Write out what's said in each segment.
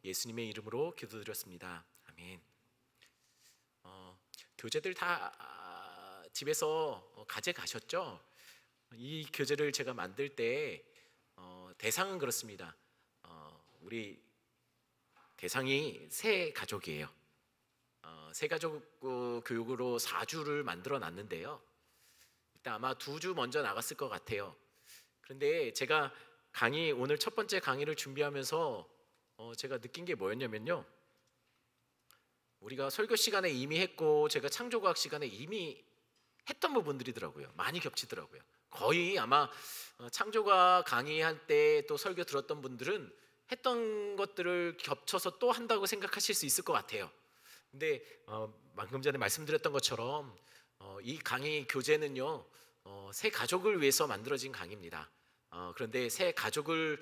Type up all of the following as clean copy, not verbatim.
예수님의 이름으로 기도드렸습니다. 아멘. 교재들 다 집에서 가져가셨죠? 이 교재를 제가 만들 때 대상은 그렇습니다. 우리 대상이 새 가족이에요. 새 가족 교육으로 4주를 만들어 놨는데요. 일단 아마 2주 먼저 나갔을 것 같아요. 그런데 제가 오늘 첫 번째 강의를 준비하면서 제가 느낀 게 뭐였냐면요, 우리가 설교 시간에 이미 했고 제가 창조과학 시간에 이미 했던 부분들이더라고요. 많이 겹치더라고요. 거의 아마 창조과학 강의할 때 또 설교 들었던 분들은 했던 것들을 겹쳐서 또 한다고 생각하실 수 있을 것 같아요. 근데 방금 전에 말씀드렸던 것처럼 이 강의 교재는요, 새 가족을 위해서 만들어진 강의입니다. 그런데 새 가족을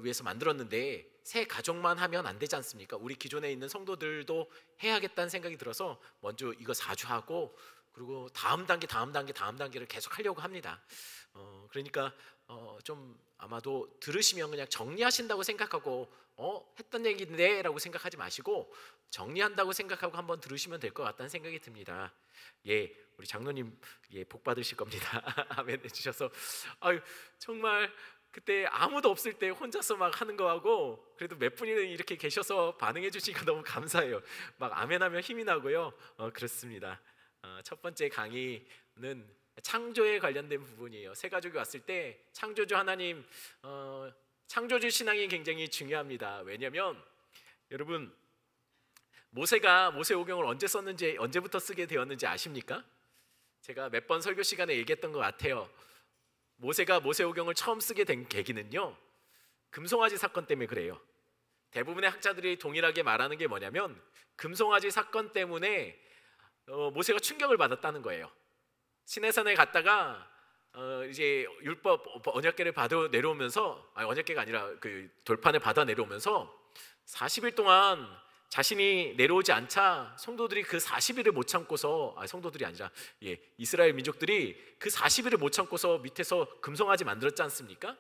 위해서 만들었는데 새 가족만 하면 안 되지 않습니까? 우리 기존에 있는 성도들도 해야겠다는 생각이 들어서 먼저 이거 4주 하고, 그리고 다음 단계를 계속 하려고 합니다. 그러니까 좀 아마도 들으시면 그냥 정리하신다고 생각하고 했던 얘기인데 라고 생각하지 마시고 정리한다고 생각하고 한번 들으시면 될 것 같다는 생각이 듭니다. 예, 우리 장로님 복 받으실 겁니다. 아멘 해주셔서 정말 그때 아무도 없을 때 혼자서 막 하는 거하고 그래도 몇 분이 이렇게 계셔서 반응해 주시니까 너무 감사해요. 막 아멘하면 힘이 나고요. 그렇습니다. 첫 번째 강의는 창조에 관련된 부분이에요. 새 가족이 왔을 때 창조주 하나님, 창조주 신앙이 굉장히 중요합니다. 왜냐하면 여러분, 모세오경을 언제 썼는지, 언제부터 쓰게 되었는지 아십니까? 제가 몇 번 설교 시간에 얘기했던 것 같아요. 모세가 모세오경을 처음 쓰게 된 계기는요, 금송아지 사건 때문에 그래요. 대부분의 학자들이 동일하게 말하는 게 뭐냐면 금송아지 사건 때문에 모세가 충격을 받았다는 거예요. 시내산에 갔다가 이제 율법 언약궤를 받아 내려오면서, 언약궤가 아니라 그 돌판을 받아 내려오면서 40일 동안 자신이 내려오지 않자 성도들이 그 40일을 못 참고서, 성도들이 아니라 이스라엘 민족들이 그 40일을 못 참고서 밑에서 금송아지 만들었지 않습니까?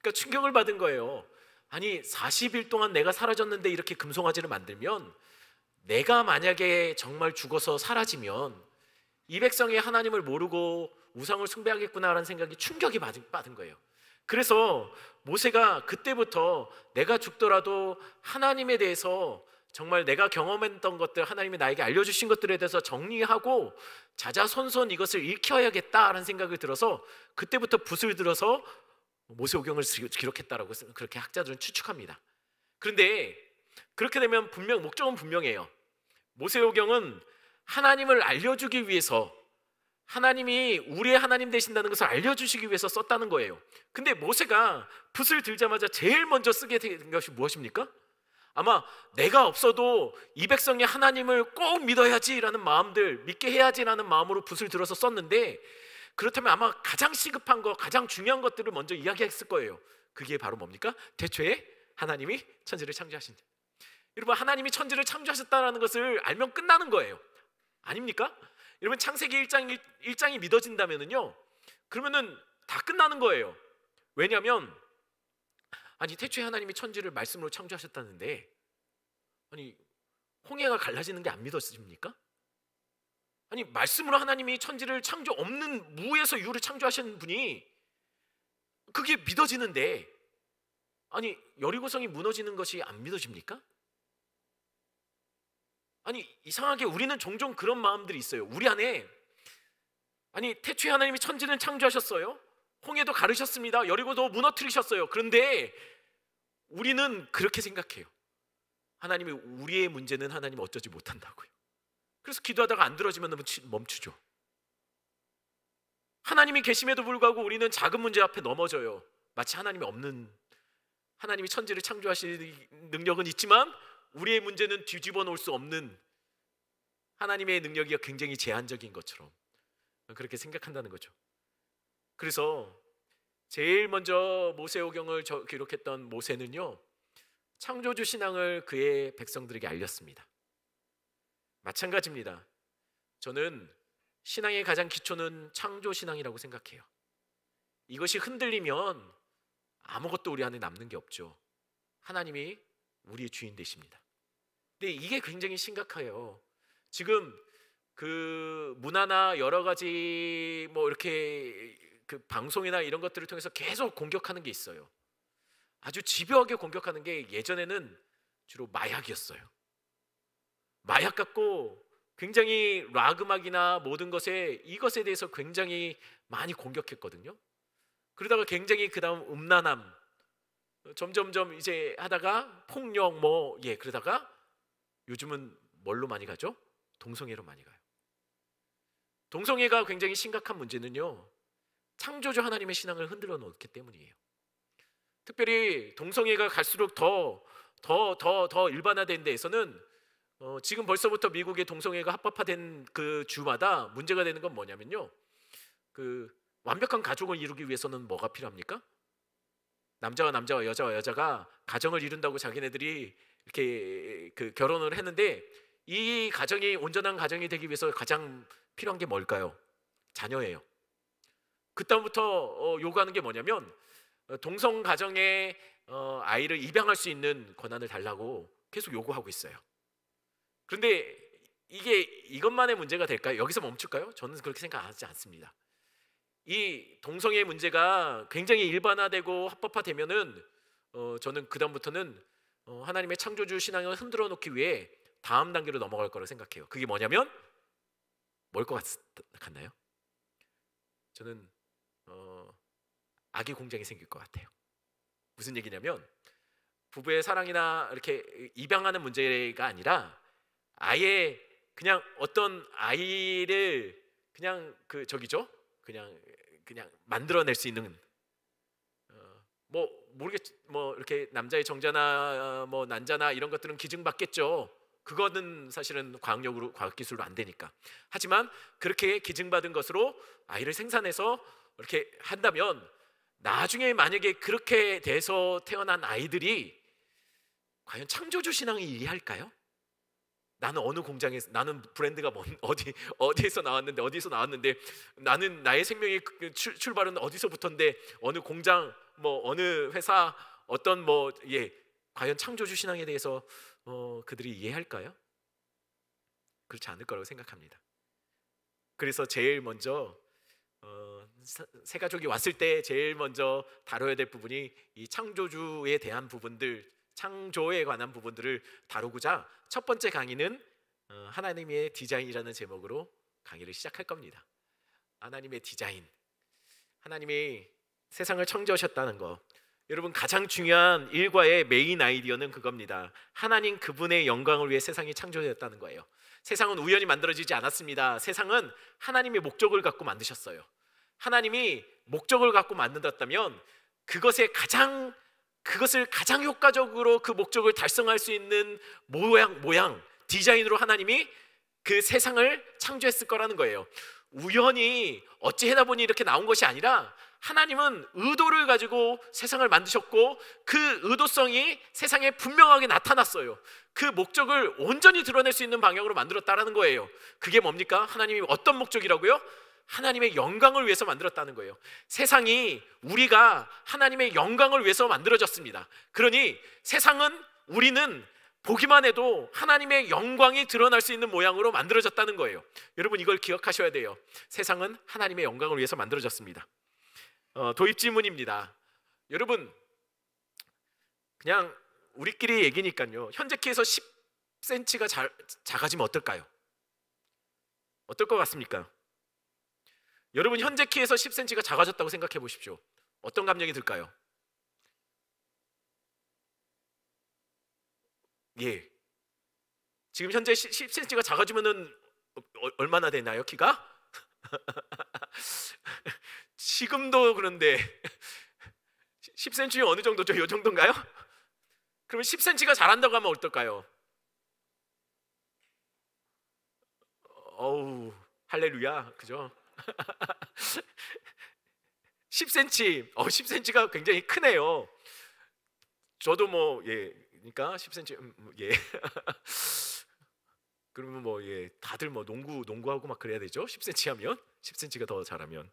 그러니까 충격을 받은 거예요. 아니 40일 동안 내가 사라졌는데 이렇게 금송아지를 만들면, 내가 만약에 정말 죽어서 사라지면 이 백성이 하나님을 모르고 우상을 숭배하겠구나라는 생각이 충격이 받은 거예요. 그래서 모세가 그때부터 내가 죽더라도 하나님에 대해서, 정말 내가 경험했던 것들, 하나님이 나에게 알려주신 것들에 대해서 정리하고 자자손손 이것을 익혀야겠다라는 생각을 들어서 그때부터 붓을 들어서 모세오경을 기록했다라고 그렇게 학자들은 추측합니다. 그런데 그렇게 되면 목적은 분명해요. 모세오경은 하나님을 알려주기 위해서, 하나님이 우리의 하나님 되신다는 것을 알려주시기 위해서 썼다는 거예요. 근데 모세가 붓을 들자마자 제일 먼저 쓰게 된 것이 무엇입니까? 아마 내가 없어도 이 백성이 하나님을 꼭 믿어야지라는 마음들, 믿게 해야지라는 마음으로 붓을 들어서 썼는데, 그렇다면 아마 가장 시급한 거, 가장 중요한 것들을 먼저 이야기했을 거예요. 그게 바로 뭡니까? 태초에 하나님이 천지를 창조하신, 여러분, 하나님이 천지를 창조하셨다는 것을 알면 끝나는 거예요. 아닙니까? 여러분, 창세기 1장이 믿어진다면요, 그러면은 다 끝나는 거예요. 왜냐하면 아니 태초에 하나님이 천지를 말씀으로 창조하셨다는데, 아니 홍해가 갈라지는 게 안 믿어집니까? 아니 말씀으로 하나님이 천지를 창조 없는 무에서 유를 창조하신 분이 그게 믿어지는데, 아니 여리고성이 무너지는 것이 안 믿어집니까? 아니 이상하게 우리는 종종 그런 마음들이 있어요. 우리 안에, 아니 태초에 하나님이 천지를 창조하셨어요. 홍해도 가르셨습니다. 여리고도 무너뜨리셨어요. 그런데 우리는 그렇게 생각해요. 하나님이, 우리의 문제는 하나님 어쩌지 못한다고요. 그래서 기도하다가 안 들어지면 멈추죠. 하나님이 계심에도 불구하고 우리는 작은 문제 앞에 넘어져요. 마치 하나님이 없는, 하나님이 천지를 창조하실 능력은 있지만 우리의 문제는 뒤집어 놓을 수 없는, 하나님의 능력이 굉장히 제한적인 것처럼 그렇게 생각한다는 거죠. 그래서 제일 먼저 모세오경을 기록했던 모세는요, 창조주 신앙을 그의 백성들에게 알렸습니다. 마찬가지입니다. 저는 신앙의 가장 기초는 창조 신앙이라고 생각해요. 이것이 흔들리면 아무것도 우리 안에 남는 게 없죠. 하나님이 우리의 주인 되십니다. 근데 이게 굉장히 심각해요. 지금 그 문화나 여러 가지 뭐 이렇게 그 방송이나 이런 것들을 통해서 계속 공격하는 게 있어요. 아주 집요하게 공격하는 게 예전에는 주로 마약이었어요. 마약 갖고 굉장히 락 음악이나 모든 것에 이것에 대해서 굉장히 많이 공격했거든요. 그러다가 굉장히 그 다음 음란함 점점점 이제 하다가 폭력 그러다가 요즘은 뭘로 많이 가죠? 동성애로 많이 가요. 동성애가 굉장히 심각한 문제는요, 창조주 하나님의 신앙을 흔들어 놓기 때문이에요. 특별히 동성애가 갈수록 더 일반화된 데에서는 지금 벌써부터 미국의 동성애가 합법화된 그 주마다 문제가 되는 건 뭐냐면요, 그 완벽한 가족을 이루기 위해서는 뭐가 필요합니까? 남자와 남자와 여자와 여자가 가정을 이룬다고 자기네들이 이렇게 그 결혼을 했는데, 이 가정이 온전한 가정이 되기 위해서 가장 필요한 게 뭘까요? 자녀예요. 그다음부터 요구하는 게 뭐냐면 동성 가정에 아이를 입양할 수 있는 권한을 달라고 계속 요구하고 있어요. 그런데 이게 이것만의 문제가 될까요? 여기서 멈출까요? 저는 그렇게 생각하지 않습니다. 이 동성애 문제가 굉장히 일반화되고 합법화되면은 저는 그다음부터는 하나님의 창조주 신앙을 흔들어 놓기 위해 다음 단계로 넘어갈 거라고 생각해요. 그게 뭐냐면 뭘 것 같나요? 저는 아기 공장이 생길 것 같아요. 무슨 얘기냐면 부부의 사랑이나 이렇게 입양하는 문제가 아니라 아예 그냥 어떤 아이를 그냥 그냥 만들어낼 수 있는 이렇게 남자의 정자나 난자나 이런 것들은 기증받겠죠. 그거는 사실은 과학기술로 안 되니까. 하지만 그렇게 기증받은 것으로 아이를 생산해서 이렇게 한다면 나중에 만약에 그렇게 돼서 태어난 아이들이 과연 창조주 신앙을 이해할까요? 나는 어느 공장에서, 나는 브랜드가 어디에서 나왔는데 나는 나의 생명의 출발은 어디서부터인데 어느 공장 어느 회사 과연 창조주 신앙에 대해서 그들이 이해할까요? 그렇지 않을 거라고 생각합니다. 그래서 제일 먼저 새 가족이 왔을 때 제일 먼저 다뤄야 될 부분이 이 창조주에 대한 부분들, 창조에 관한 부분들을 다루고자 첫 번째 강의는 하나님의 디자인이라는 제목으로 강의를 시작할 겁니다. 하나님의 디자인, 하나님이 세상을 창조하셨다는 거, 여러분 가장 중요한 일과의 메인 아이디어는 그겁니다. 하나님 그분의 영광을 위해 세상이 창조되었다는 거예요. 세상은 우연히 만들어지지 않았습니다. 세상은 하나님의 목적을 갖고 만드셨어요. 하나님이 목적을 갖고 만들었다면 그것을 가장 효과적으로 그 목적을 달성할 수 있는 모양 디자인으로 하나님이 그 세상을 창조했을 거라는 거예요. 우연히 어찌 하다 보니 이렇게 나온 것이 아니라 하나님은 의도를 가지고 세상을 만드셨고 그 의도성이 세상에 분명하게 나타났어요. 그 목적을 온전히 드러낼 수 있는 방향으로 만들었다라는 거예요. 그게 뭡니까? 하나님이 어떤 목적이라고요? 하나님의 영광을 위해서 만들었다는 거예요. 세상이 우리가 하나님의 영광을 위해서 만들어졌습니다. 그러니 우리는 보기만 해도 하나님의 영광이 드러날 수 있는 모양으로 만들어졌다는 거예요. 여러분 이걸 기억하셔야 돼요. 세상은 하나님의 영광을 위해서 만들어졌습니다. 도입 질문입니다. 여러분 그냥 우리끼리 얘기니까요. 현재 키에서 10cm가 작아지면 어떨까요? 어떨 것 같습니까? 여러분 현재 키에서 10cm가 작아졌다고 생각해 보십시오. 어떤 감정이 들까요? 예. 지금 현재 10cm가 작아지면은 얼마나 되나요, 키가? 지금도 그런데 10cm 어느 정도죠? 이 정도인가요? 그러면 10cm가 자란다고 하면 어떨까요? 어우, 할렐루야, 그죠? 10cm, 10cm가 굉장히 크네요. 저도 그러니까 10cm, 예. 그러면 다들 농구하고 막 그래야 되죠? 10cm 하면, 10cm가 더 자라면.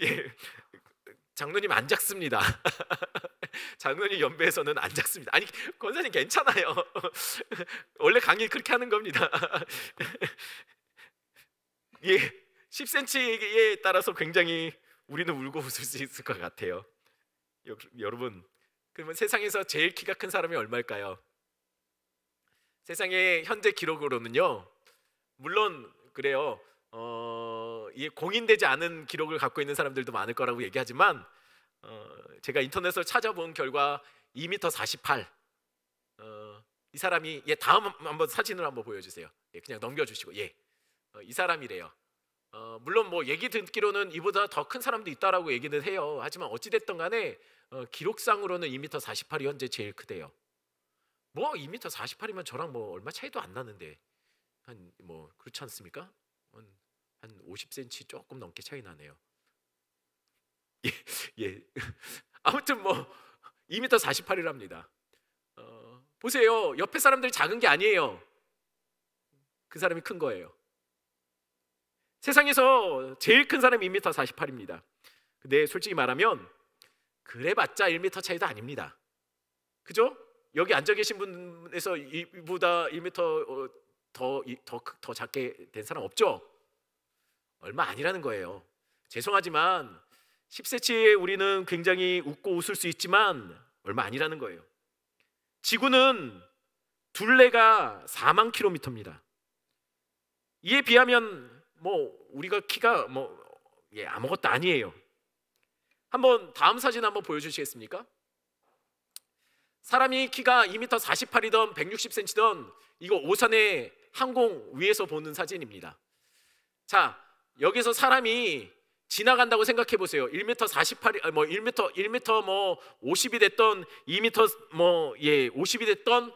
예, 장로님 안 작습니다. 장로님 연배에서는 안 작습니다. 아니, 권사님 괜찮아요. 원래 강의 그렇게 하는 겁니다. 예, 10cm에 따라서 굉장히 우리는 울고 웃을 수 있을 것 같아요. 여러분, 그러면 세상에서 제일 키가 큰 사람이 얼마일까요? 세상의 현재 기록으로는요, 물론 그래요. 이 공인되지 않은 기록을 갖고 있는 사람들도 많을 거라고 얘기하지만, 제가 인터넷을 찾아본 결과 2m 48. 이 사람이, 다음 한번 사진을 한번 보여주세요. 그냥 넘겨주시고, 이 사람이래요. 물론 뭐 얘기 듣기로는 이보다 더 큰 사람도 있다라고 얘기는 해요. 하지만 어찌 됐든 간에 기록상으로는 2m 48이 현재 제일 크대요. 뭐 2m 48이면 저랑 뭐 얼마 차이도 안 나는데, 한 뭐 그렇지 않습니까? 한 50cm 조금 넘게 차이 나네요. 예. 아무튼 뭐 2m 48이랍니다. 보세요. 옆에 사람들이 작은 게 아니에요. 그 사람이 큰 거예요. 세상에서 제일 큰 사람이 2m 48입니다. 근데 솔직히 말하면 그래봤자 1m 차이도 아닙니다. 그죠? 여기 앉아 계신 분에서 이보다 1m 더 작게 된 사람 없죠? 얼마 아니라는 거예요. 죄송하지만 10cm에 우리는 굉장히 웃고 웃을 수 있지만 얼마 아니라는 거예요. 지구는 둘레가 4만 킬로미터입니다. 이에 비하면 뭐 우리가 키가 아무것도 아니에요. 한번 다음 사진 한번 보여주시겠습니까? 사람이 키가 2m 48이던 160cm던 이거 오산의 항공 위에서 보는 사진입니다. 자, 여기서 사람이 지나간다고 생각해 보세요. 1m 48이 1m 뭐 50이 됐던 2m 50이 됐던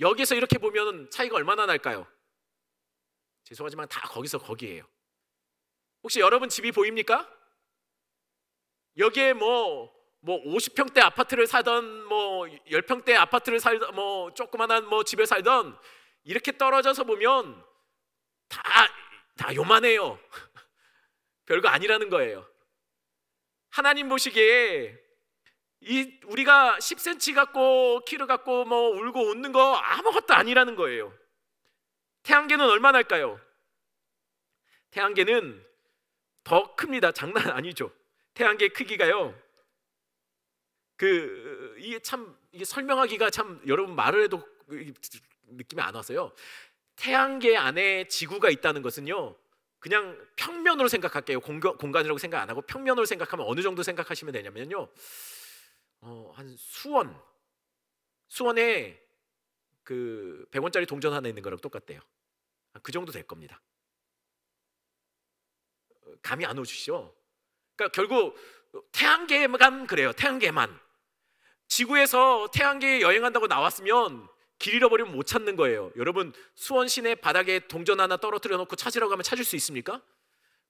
여기서 이렇게 보면 차이가 얼마나 날까요? 죄송하지만 다 거기서 거기에요. 혹시 여러분 집이 보입니까? 여기에 뭐 50평대 아파트를 사던 뭐 10평대 아파트를 살던 뭐 조그만한 뭐 집에 살던 이렇게 떨어져서 보면 다 요만해요. 별거 아니라는 거예요. 하나님 보시기에 우리가 10cm 갖고 키를 갖고 뭐 울고 웃는 거 아무것도 아니라는 거예요. 태양계는 얼마나 할까요? 태양계는 더 큽니다. 장난 아니죠. 태양계 크기가요. 이게 설명하기가 참 여러분 말을 해도 느낌이 안 와서요. 태양계 안에 지구가 있다는 것은요. 그냥 평면으로 생각할게요. 공간이라고 생각 안 하고 평면으로 생각하면 어느 정도 생각하시면 되냐면요. 한 수원에 그 100원짜리 동전 하나 있는 거랑 똑같대요. 그 정도 될 겁니다. 감이 안 오시죠? 그러니까 결국 태양계만 그래요. 태양계만. 지구에서 태양계에 여행한다고 나왔으면 길 잃어버리면 못 찾는 거예요. 여러분 수원 시내 바닥에 동전 하나 떨어뜨려 놓고 찾으라고 하면 찾을 수 있습니까?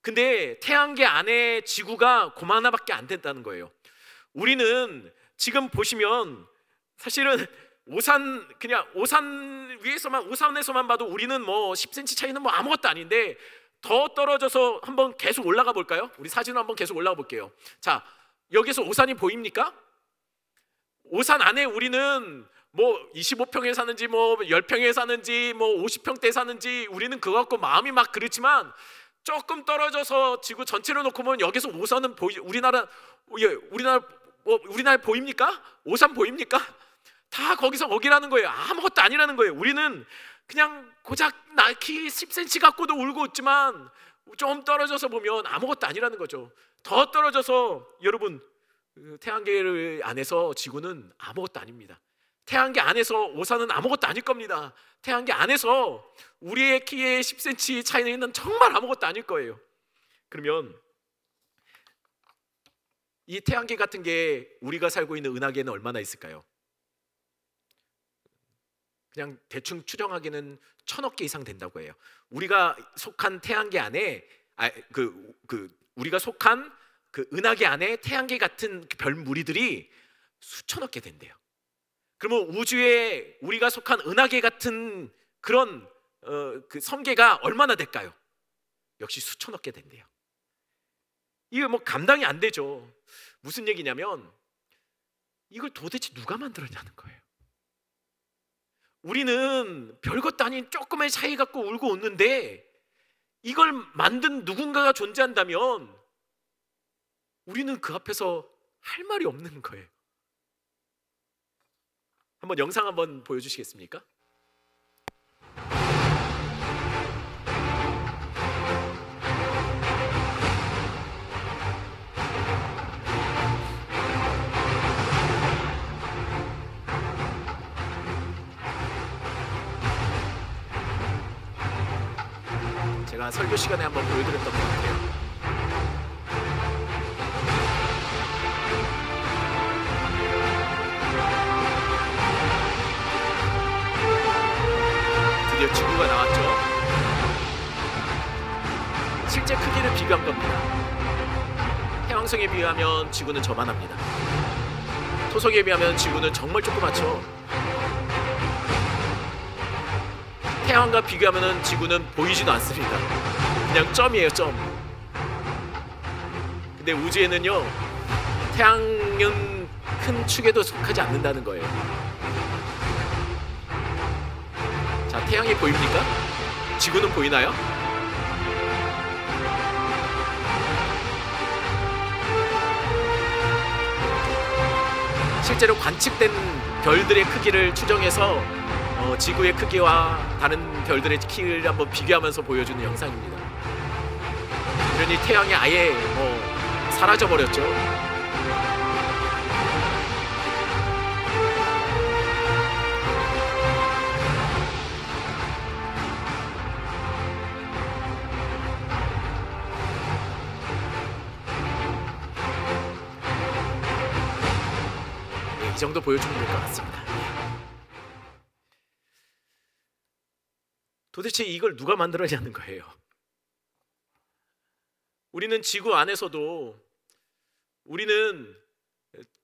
근데 태양계 안에 지구가 그만 하나밖에 안 된다는 거예요. 우리는 지금 보시면 사실은 오산 위에서만 봐도 우리는 뭐 10cm 차이는 뭐 아무것도 아닌데 더 떨어져서 한번 계속 올라가 볼까요? 우리 사진으로 한번 계속 올라가 볼게요. 자, 여기서 오산이 보입니까? 오산 안에 우리는 뭐 25평에 사는지 뭐 10평에 사는지 뭐 50평대에 사는지 우리는 그거 갖고 마음이 막 그렇지만 조금 떨어져서 지구 전체로 놓고 보면 여기서 오산은 우리나라 보입니까? 오산 보입니까? 다 거기서 거기라는 거예요. 아무것도 아니라는 거예요. 우리는 그냥 고작 키 10cm 갖고도 울고 웃지만 좀 떨어져서 보면 아무것도 아니라는 거죠. 더 떨어져서 여러분 태양계 안에서 지구는 아무것도 아닙니다. 태양계 안에서 오산은 아무것도 아닐 겁니다. 태양계 안에서 우리의 키에 10cm 차이는 정말 아무것도 아닐 거예요. 그러면 이 태양계 같은 게 우리가 살고 있는 은하계는 얼마나 있을까요? 그냥 대충 추정하기는 1000억 개 이상 된다고 해요. 우리가 속한 태양계 안에 우리가 속한 그 은하계 안에 태양계 같은 별 무리들이 수천억 개 된대요. 그러면 우주에 우리가 속한 은하계 같은 그런 그 섬계가 얼마나 될까요? 역시 수천억 개 된대요. 이거 뭐 감당이 안 되죠. 무슨 얘기냐면 이걸 도대체 누가 만들었냐는 거예요. 우리는 별것도 아닌 조그만 차이 갖고 울고 웃는데 이걸 만든 누군가가 존재한다면 우리는 그 앞에서 할 말이 없는 거예요. 한번 영상 한번 보여주시겠습니까? 제가 설교 시간에 한번 보여드렸던 것 같아요. 드디어 지구가 나왔죠. 실제 크기를 비교한 겁니다. 해왕성에 비하면 지구는 저만합니다. 토성에 비하면 지구는 정말 조그맣죠. 태양과 비교하면 지구는 보이지도 않습니다. 그냥 점이에요, 점. 근데 우주에는요, 태양은 큰 축에도 속하지 않는다는 거예요. 자, 태양이 보입니까? 지구는 보이나요? 실제로 관측된 별들의 크기를 추정해서 지구의 크기와 다른 별들의 키를 한번 비교하면서 보여주는 영상입니다. 이러니 태양이 아예 사라져 버렸죠. 이 정도 보여주면 될 것 같습니다. 도대체 이걸 누가 만들었냐는 거예요. 우리는 지구 안에서도 우리는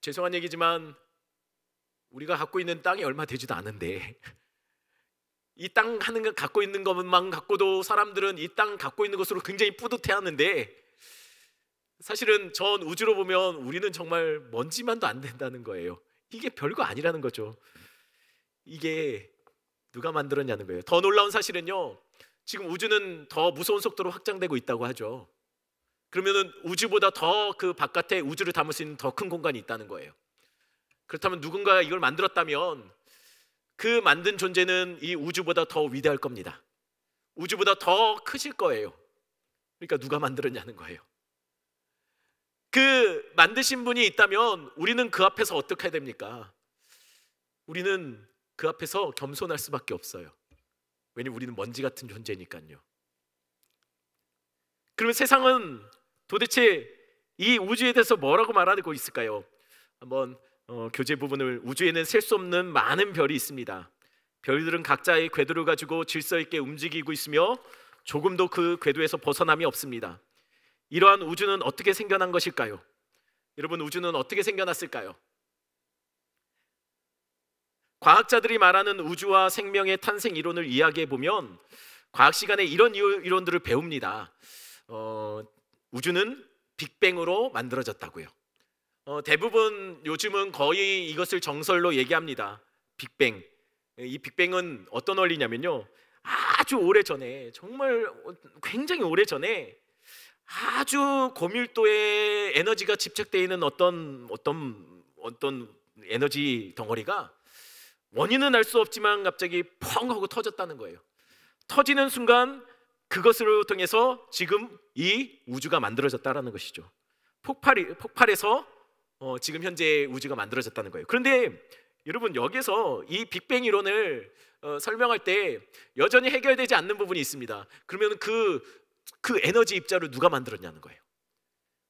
죄송한 얘기지만 우리가 갖고 있는 땅이 얼마 되지도 않은데 이 땅 하는 거 갖고 있는 것만 갖고도 사람들은 이 땅 갖고 있는 것으로 굉장히 뿌듯해하는데 사실은 전 우주로 보면 우리는 정말 먼지만도 안 된다는 거예요. 이게 별거 아니라는 거죠. 이게 누가 만들었냐는 거예요. 더 놀라운 사실은요, 지금 우주는 더 무서운 속도로 확장되고 있다고 하죠. 그러면은 우주보다 더 그 바깥에 우주를 담을 수 있는 더 큰 공간이 있다는 거예요. 그렇다면 누군가가 이걸 만들었다면 그 만든 존재는 이 우주보다 더 위대할 겁니다. 우주보다 더 크실 거예요. 그러니까 누가 만들었냐는 거예요. 그 만드신 분이 있다면 우리는 그 앞에서 어떻게 해야 됩니까? 우리는 그 앞에서 겸손할 수밖에 없어요. 왜냐면 우리는 먼지 같은 존재니까요. 그러면 세상은 도대체 이 우주에 대해서 뭐라고 말하고 있을까요? 한번 교재 부분을, 우주에는 셀 수 없는 많은 별이 있습니다. 별들은 각자의 궤도를 가지고 질서 있게 움직이고 있으며 조금도 그 궤도에서 벗어남이 없습니다. 이러한 우주는 어떻게 생겨난 것일까요? 여러분, 우주는 어떻게 생겨났을까요? 과학자들이 말하는 우주와 생명의 탄생 이론을 이야기해 보면 과학 시간에 이런 이론들을 배웁니다. 우주는 빅뱅으로 만들어졌다고요. 대부분 요즘은 거의 이것을 정설로 얘기합니다. 빅뱅. 이 빅뱅은 어떤 원리냐면요, 아주 오래 전에, 정말 굉장히 오래 전에 아주 고밀도의 에너지가 집착되어 있는 어떤 에너지 덩어리가 원인은 알 수 없지만 갑자기 펑 하고 터졌다는 거예요. 터지는 순간 그것을 통해서 지금 이 우주가 만들어졌다는 것이죠. 폭발해서 지금 현재 우주가 만들어졌다는 거예요. 그런데 여러분, 여기서 이 빅뱅 이론을 설명할 때 여전히 해결되지 않는 부분이 있습니다. 그러면 그 에너지 입자를 누가 만들었냐는 거예요.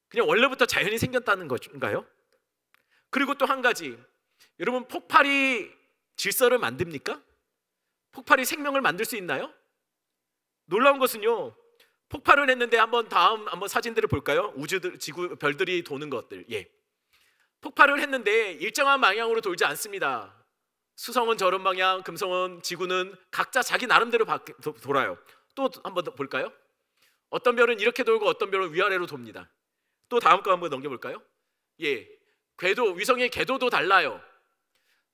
그냥 원래부터 자연히 생겼다는 건가요? 그리고 또 한 가지, 여러분, 폭발이 질서를 만듭니까? 폭발이 생명을 만들 수 있나요? 놀라운 것은요, 폭발을 했는데 한번 사진들을 볼까요? 지구 별들이 도는 것들. 폭발을 했는데 일정한 방향으로 돌지 않습니다. 수성은 저런 방향, 금성은, 지구는 각자 자기 나름대로 돌아요. 또 한번 볼까요? 어떤 별은 이렇게 돌고 어떤 별은 위아래로 돕니다. 또 다음 거 한번 넘겨볼까요? 예, 궤도, 위성의 궤도도 달라요.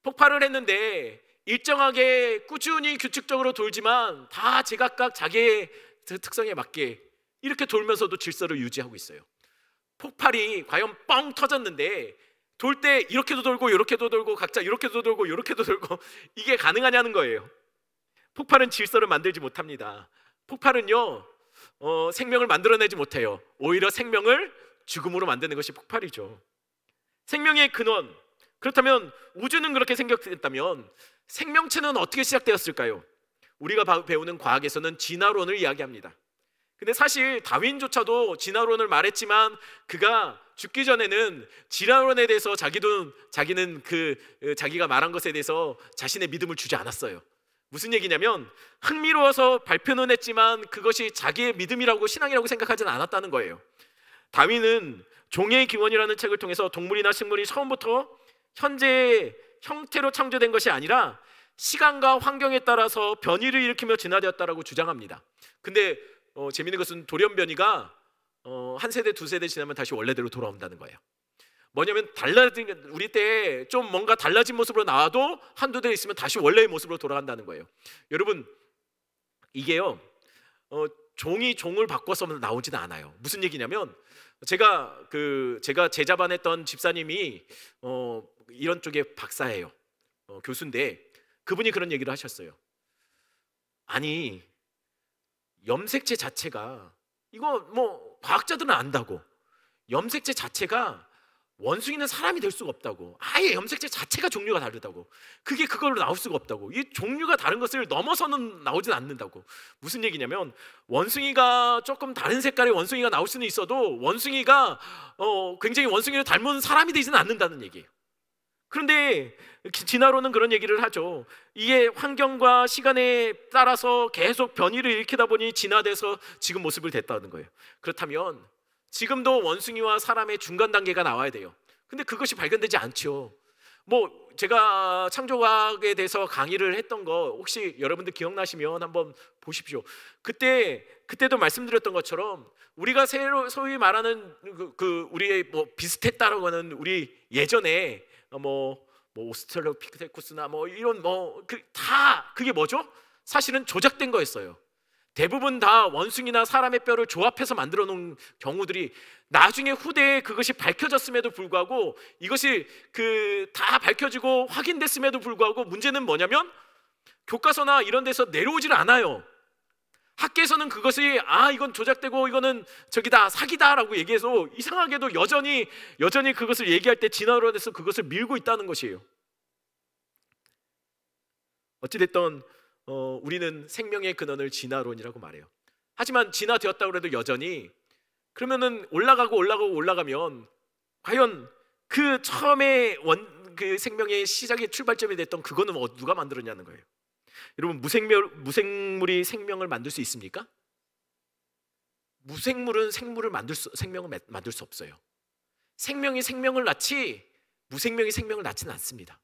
폭발을 했는데 일정하게 꾸준히 규칙적으로 돌지만 다 제각각 자기의 특성에 맞게 이렇게 돌면서도 질서를 유지하고 있어요. 폭발이 과연 뻥 터졌는데 돌 때 이렇게도 돌고 이렇게도 돌고 각자 이렇게도 돌고 이렇게도 돌고 이게 가능하냐는 거예요. 폭발은 질서를 만들지 못합니다. 폭발은요 생명을 만들어내지 못해요. 오히려 생명을 죽음으로 만드는 것이 폭발이죠. 생명의 근원, 그렇다면 우주는 그렇게 생겼다면 생명체는 어떻게 시작되었을까요? 우리가 배우는 과학에서는 진화론을 이야기합니다. 근데 사실 다윈조차도 진화론을 말했지만 그가 죽기 전에는 진화론에 대해서 자기는 자기가 말한 것에 대해서 자신의 믿음을 주지 않았어요. 무슨 얘기냐면 흥미로워서 발표는 했지만 그것이 자기의 믿음이라고 신앙이라고 생각하지는 않았다는 거예요. 다윈은 종의 기원이라는 책을 통해서 동물이나 식물이 처음부터 현재의 형태로 창조된 것이 아니라 시간과 환경에 따라서 변이를 일으키며 진화되었다라고 주장합니다. 근데 재미있는 것은 돌연변이가 한 세대 두 세대 지나면 다시 원래대로 돌아온다는 거예요. 뭐냐면 우리 때 좀 뭔가 달라진 모습으로 나와도 한두 대 있으면 다시 원래의 모습으로 돌아간다는 거예요. 여러분 이게요 종이 종을 바꿔서 나오지는 않아요. 무슨 얘기냐면 제가 제자반 했던 집사님이 이런 쪽의 박사예요. 교수인데 그분이 그런 얘기를 하셨어요. 아니 염색체 자체가 이거 뭐 과학자들은 안다고 염색체 자체가 원숭이는 사람이 될 수가 없다고 아예 염색체 자체가 종류가 다르다고 그게 그걸로 나올 수가 없다고 이 종류가 다른 것을 넘어서는 나오진 않는다고 무슨 얘기냐면 원숭이가 조금 다른 색깔의 원숭이가 나올 수는 있어도 원숭이가 굉장히 원숭이를 닮은 사람이 되지는 않는다는 얘기예요. 그런데 진화론은 그런 얘기를 하죠. 이게 환경과 시간에 따라서 계속 변이를 일으키다 보니 진화돼서 지금 모습을 냈다는 거예요. 그렇다면 지금도 원숭이와 사람의 중간 단계가 나와야 돼요. 근데 그것이 발견되지 않죠. 뭐 제가 창조과학에 대해서 강의를 했던 거 혹시 여러분들 기억나시면 한번 보십시오. 그때도 말씀드렸던 것처럼 우리가 소위 말하는 우리의 뭐 비슷했다라고 하는 우리 예전에 뭐 오스트랄로피테쿠스나 뭐 이런 그게 뭐죠? 사실은 조작된 거였어요. 대부분 다 원숭이나 사람의 뼈를 조합해서 만들어 놓은 경우들이 나중에 후대에 그것이 밝혀졌음에도 불구하고 이것이 다 밝혀지고 확인됐음에도 불구하고 문제는 뭐냐면 교과서나 이런 데서 내려오질 않아요. 학계에서는 그것이 이건 조작되고 이거는 저기다 사기다라고 얘기해서 이상하게도 여전히 그것을 얘기할 때 진화론에서 그것을 밀고 있다는 것이에요. 어찌됐든 우리는 생명의 근원을 진화론이라고 말해요. 하지만 진화되었다고 해도 여전히 그러면은 올라가면 과연 그 처음에 그 생명의 시작의 출발점이 됐던 그거는 누가 만들었냐는 거예요. 여러분 무생물이 생명을 만들 수 있습니까? 무생물은 생명을 만들 수 없어요. 생명이 생명을 낳지 무생명이 생명을 낳지는 않습니다.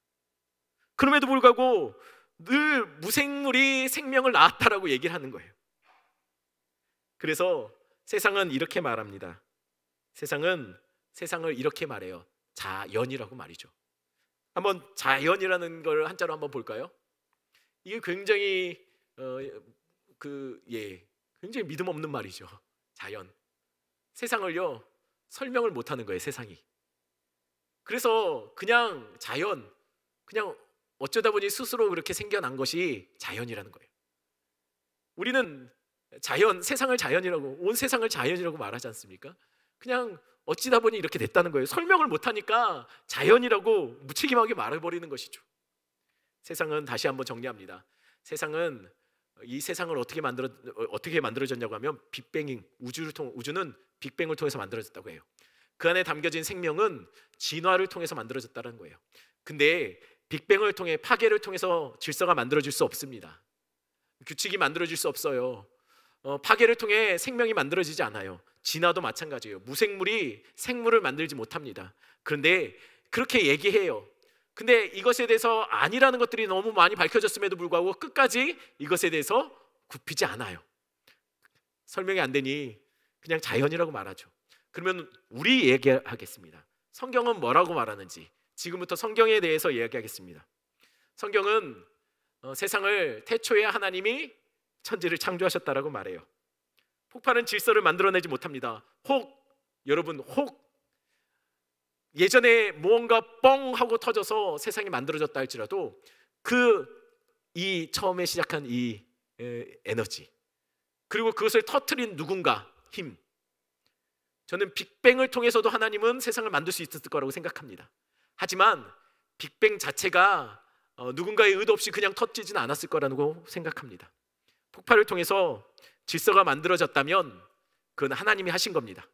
그럼에도 불구하고 늘 무생물이 생명을 낳았다라고 얘기를 하는 거예요. 그래서 세상은 이렇게 말합니다. 세상을 이렇게 말해요. 자연이라고 말이죠. 한번 자연이라는 걸 한자로 한번 볼까요? 이게 굉장히 굉장히 믿음 없는 말이죠. 자연. 세상을요 설명을 못하는 거예요. 세상이. 그래서 그냥 자연, 그냥 어쩌다 보니 스스로 그렇게 생겨난 것이 자연이라는 거예요. 우리는 세상을 자연이라고, 온 세상을 자연이라고 말하지 않습니까? 그냥 어찌다 보니 이렇게 됐다는 거예요. 설명을 못하니까 자연이라고 무책임하게 말해버리는 것이죠. 세상은 다시 한번 정리합니다. 이 세상을 어떻게 만들어졌냐고 하면 우주는 빅뱅을 통해서 만들어졌다고 해요. 그 안에 담겨진 생명은 진화를 통해서 만들어졌다는 거예요. 근데 빅뱅을 통해 파괴를 통해서 질서가 만들어질 수 없습니다. 규칙이 만들어질 수 없어요. 파괴를 통해 생명이 만들어지지 않아요. 진화도 마찬가지예요. 무생물이 생물을 만들지 못합니다. 그런데 그렇게 얘기해요. 근데 이것에 대해서 아니라는 것들이 너무 많이 밝혀졌음에도 불구하고 끝까지 이것에 대해서 굽히지 않아요. 설명이 안 되니 그냥 자연이라고 말하죠. 그러면 우리 얘기하겠습니다. 성경은 뭐라고 말하는지 지금부터 성경에 대해서 이야기하겠습니다. 성경은 세상을 태초에 하나님이 천지를 창조하셨다라고 말해요. 폭발은 질서를 만들어내지 못합니다. 여러분 예전에 무언가 뻥 하고 터져서 세상이 만들어졌다 할지라도 이 처음에 시작한 이 에너지, 그리고 그것을 터트린 누군가, 힘, 저는 빅뱅을 통해서도 하나님은 세상을 만들 수 있었을 거라고 생각합니다. 하지만 빅뱅 자체가 누군가의 의도 없이 그냥 터지지는 않았을 거라고 생각합니다. 폭발을 통해서 질서가 만들어졌다면 그건 하나님이 하신 겁니다.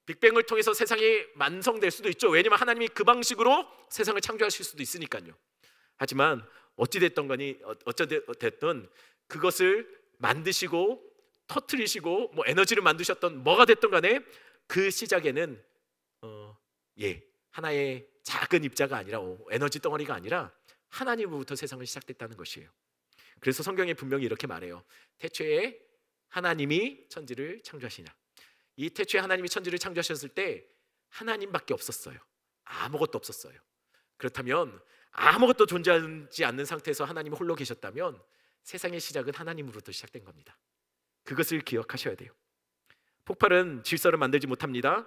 빅뱅을 통해서 세상이 완성될 수도 있죠. 왜냐하면 하나님이 그 방식으로 세상을 창조하실 수도 있으니까요. 하지만 어찌됐든 그것을 만드시고 터트리시고 에너지를 만드셨던 뭐가 됐든 간에 그 시작에는 하나의 작은 입자가 아니라 에너지 덩어리가 아니라 하나님으로부터 세상을 시작됐다는 것이에요. 그래서 성경에 분명히 이렇게 말해요. 태초에 하나님이 천지를 창조하시냐. 이 태초에 하나님이 천지를 창조하셨을 때 하나님밖에 없었어요. 아무것도 없었어요. 그렇다면 아무것도 존재하지 않는 상태에서 하나님이 홀로 계셨다면 세상의 시작은 하나님으로부터 시작된 겁니다. 그것을 기억하셔야 돼요. 폭발은 질서를 만들지 못합니다.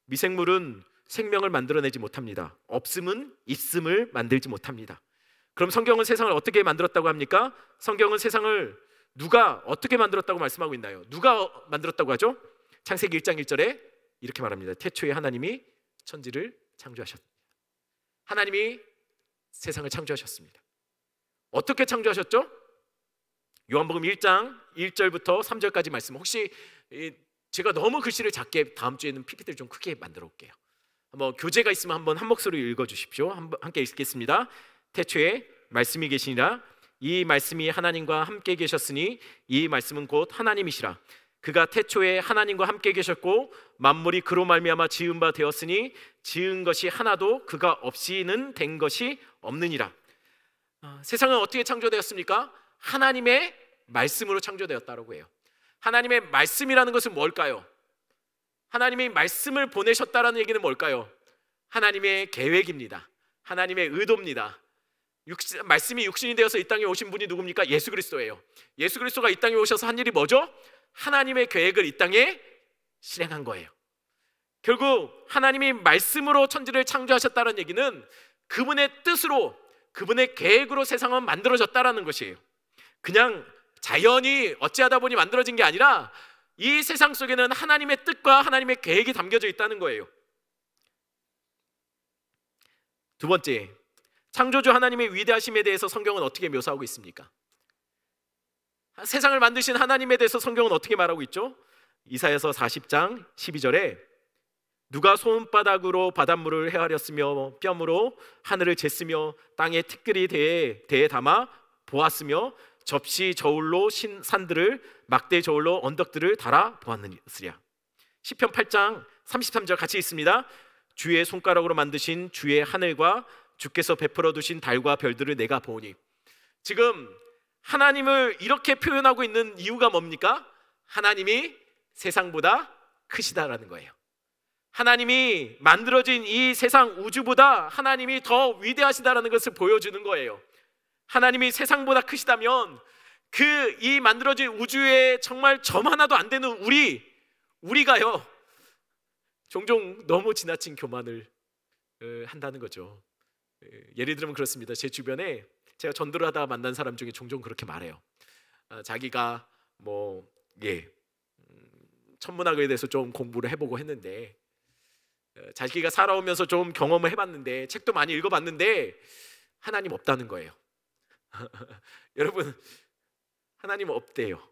미생물은 생명을 만들어내지 못합니다. 없음은 있음을 만들지 못합니다. 그럼 성경은 세상을 어떻게 만들었다고 합니까? 성경은 세상을 누가 어떻게 만들었다고 말씀하고 있나요? 누가 만들었다고 하죠? 창세기 1장 1절에 이렇게 말합니다. 태초에 하나님이 천지를 창조하셨습니다. 하나님이 세상을 창조하셨습니다. 어떻게 창조하셨죠? 요한복음 1장 1절부터 3절까지 말씀. 혹시 제가 너무 글씨를 작게, 다음 주에는 PPT를 좀 크게 만들어 올게요. 한번 교재가 있으면 한번 한 목소리로 읽어주십시오. 함께 읽겠습니다. 태초에 말씀이 계시니라. 이 말씀이 하나님과 함께 계셨으니 이 말씀은 곧 하나님이시라. 그가 태초에 하나님과 함께 계셨고 만물이 그로 말미암아 지은 바 되었으니 지은 것이 하나도 그가 없이는 된 것이 없느니라. 세상은 어떻게 창조되었습니까? 하나님의 말씀으로 창조되었다고 해요. 하나님의 말씀이라는 것은 뭘까요? 하나님이 말씀을 보내셨다라는 얘기는 뭘까요? 하나님의 계획입니다. 하나님의 의도입니다. 말씀이 육신이 되어서 이 땅에 오신 분이 누굽니까? 예수 그리스도예요. 예수 그리스도가 이 땅에 오셔서 한 일이 뭐죠? 하나님의 계획을 이 땅에 실행한 거예요. 결국 하나님이 말씀으로 천지를 창조하셨다는 얘기는 그분의 뜻으로, 그분의 계획으로 세상은 만들어졌다라는 것이에요. 그냥 자연이 어찌하다 보니 만들어진 게 아니라 이 세상 속에는 하나님의 뜻과 하나님의 계획이 담겨져 있다는 거예요. 두 번째, 창조주 하나님의 위대하심에 대해서 성경은 어떻게 묘사하고 있습니까? 세상을 만드신 하나님에 대해서 성경은 어떻게 말하고 있죠? 이사야서 40장 12절에 누가 손바닥으로 바닷물을 헤아렸으며 뼘으로 하늘을 쟀으며 땅에 티끌이 대에 담아 보았으며 접시 저울로 산들을 막대 저울로 언덕들을 달아 보았느니라. 시편 8장 33절 같이 있습니다. 주의 손가락으로 만드신 주의 하늘과 주께서 베풀어 두신 달과 별들을 내가 보니. 지금 하나님을 이렇게 표현하고 있는 이유가 뭡니까? 하나님이 세상보다 크시다라는 거예요. 하나님이 만들어진 이 세상 우주보다 하나님이 더 위대하시다라는 것을 보여주는 거예요. 하나님이 세상보다 크시다면 이 만들어진 우주에 정말 점 하나도 안 되는 우리가요 종종 너무 지나친 교만을 한다는 거죠. 예를 들면 그렇습니다. 제 주변에 제가 전도를 하다 만난 사람 중에 종종 그렇게 말해요. 자기가 천문학에 대해서 좀 공부를 해보고 했는데 자기가 살아오면서 좀 경험을 해봤는데 책도 많이 읽어봤는데 하나님 없다는 거예요. 여러분, 하나님 없대요.